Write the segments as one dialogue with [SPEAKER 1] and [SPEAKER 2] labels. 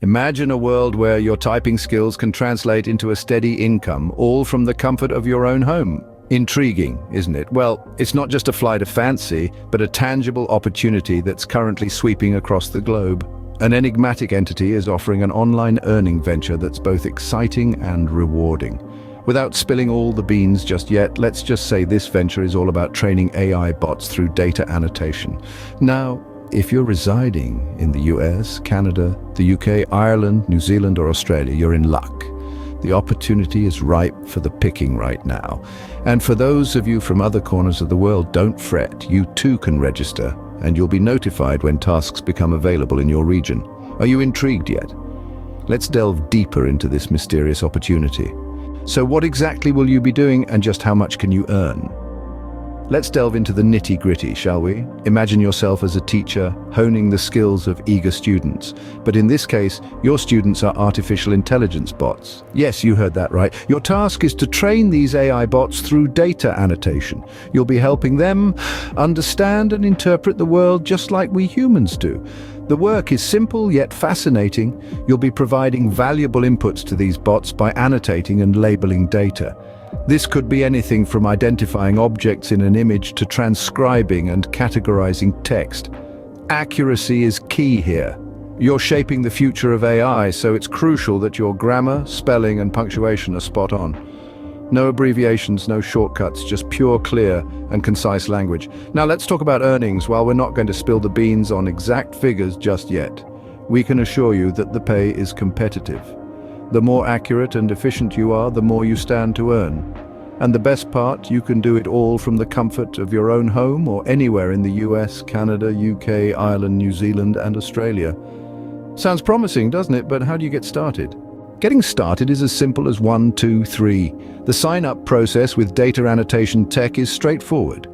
[SPEAKER 1] Imagine a world where your typing skills can translate into a steady income, all from the comfort of your own home. Intriguing, isn't it? Well, it's not just a flight of fancy, but a tangible opportunity that's currently sweeping across the globe. An enigmatic entity is offering an online earning venture that's both exciting and rewarding. Without spilling all the beans just yet, let's just say this venture is all about training AI bots through data annotation. Now, if you're residing in the US, Canada, the UK, Ireland, New Zealand, or Australia, you're in luck. The opportunity is ripe for the picking right now. And for those of you from other corners of the world, don't fret, you too can register, and you'll be notified when tasks become available in your region. Are you intrigued yet? Let's delve deeper into this mysterious opportunity. So what exactly will you be doing, and just how much can you earn? Let's delve into the nitty-gritty, shall we? Imagine yourself as a teacher, honing the skills of eager students. But in this case, your students are artificial intelligence bots. Yes, you heard that right. Your task is to train these AI bots through data annotation. You'll be helping them understand and interpret the world just like we humans do. The work is simple yet fascinating. You'll be providing valuable inputs to these bots by annotating and labeling data. This could be anything from identifying objects in an image to transcribing and categorizing text. Accuracy is key here. You're shaping the future of AI, so it's crucial that your grammar, spelling, and punctuation are spot on. No abbreviations, no shortcuts, just pure, clear, and concise language. Now let's talk about earnings. While we're not going to spill the beans on exact figures just yet, we can assure you that the pay is competitive. The more accurate and efficient you are, the more you stand to earn. And the best part, you can do it all from the comfort of your own home or anywhere in the US, Canada, UK, Ireland, New Zealand, and Australia. Sounds promising, doesn't it? But how do you get started? Getting started is as simple as 1, 2, 3. The sign-up process with data annotation tech is straightforward.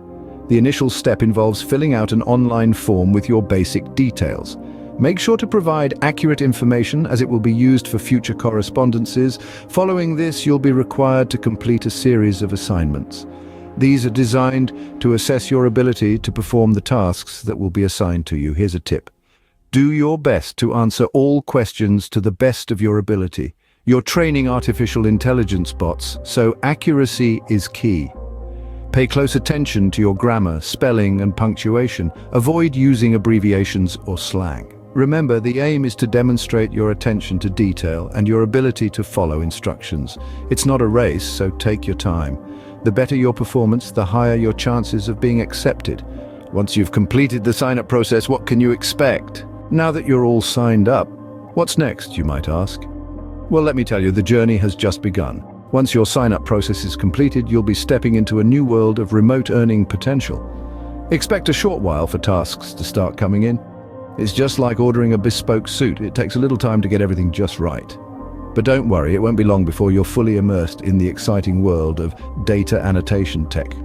[SPEAKER 1] The initial step involves filling out an online form with your basic details. Make sure to provide accurate information, as it will be used for future correspondences. Following this, you'll be required to complete a series of assignments. These are designed to assess your ability to perform the tasks that will be assigned to you. Here's a tip. Do your best to answer all questions to the best of your ability. You're training artificial intelligence bots, so accuracy is key. Pay close attention to your grammar, spelling, and punctuation. Avoid using abbreviations or slang. Remember, the aim is to demonstrate your attention to detail and your ability to follow instructions. It's not a race, so take your time. The better your performance, the higher your chances of being accepted. Once you've completed the sign-up process, what can you expect? Now that you're all signed up, what's next, you might ask? Well, let me tell you, the journey has just begun. Once your sign-up process is completed, you'll be stepping into a new world of remote earning potential. Expect a short while for tasks to start coming in. It's just like ordering a bespoke suit. It takes a little time to get everything just right. But don't worry, it won't be long before you're fully immersed in the exciting world of data annotation tech.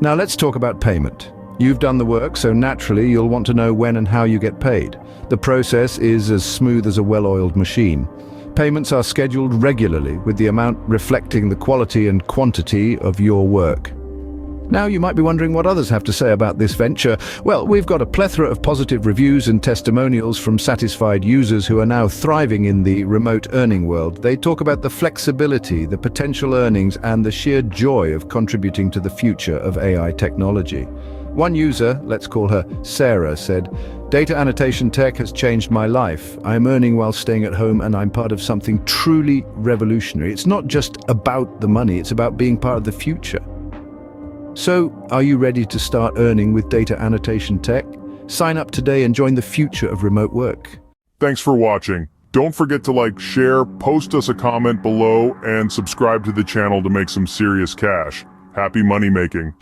[SPEAKER 1] Now let's talk about payment. You've done the work, so naturally you'll want to know when and how you get paid. The process is as smooth as a well-oiled machine. Payments are scheduled regularly, with the amount reflecting the quality and quantity of your work. Now you might be wondering what others have to say about this venture. Well, we've got a plethora of positive reviews and testimonials from satisfied users who are now thriving in the remote earning world. They talk about the flexibility, the potential earnings, and the sheer joy of contributing to the future of AI technology. One user, let's call her Sarah, said, "Data annotation tech has changed my life. I'm earning while staying at home, and I'm part of something truly revolutionary. It's not just about the money, it's about being part of the future." So, are you ready to start earning with data annotation tech? Sign up today and join the future of remote work.
[SPEAKER 2] Thanks for watching. Don't forget to like, share, post us a comment below, and subscribe to the channel to make some serious cash. Happy money making.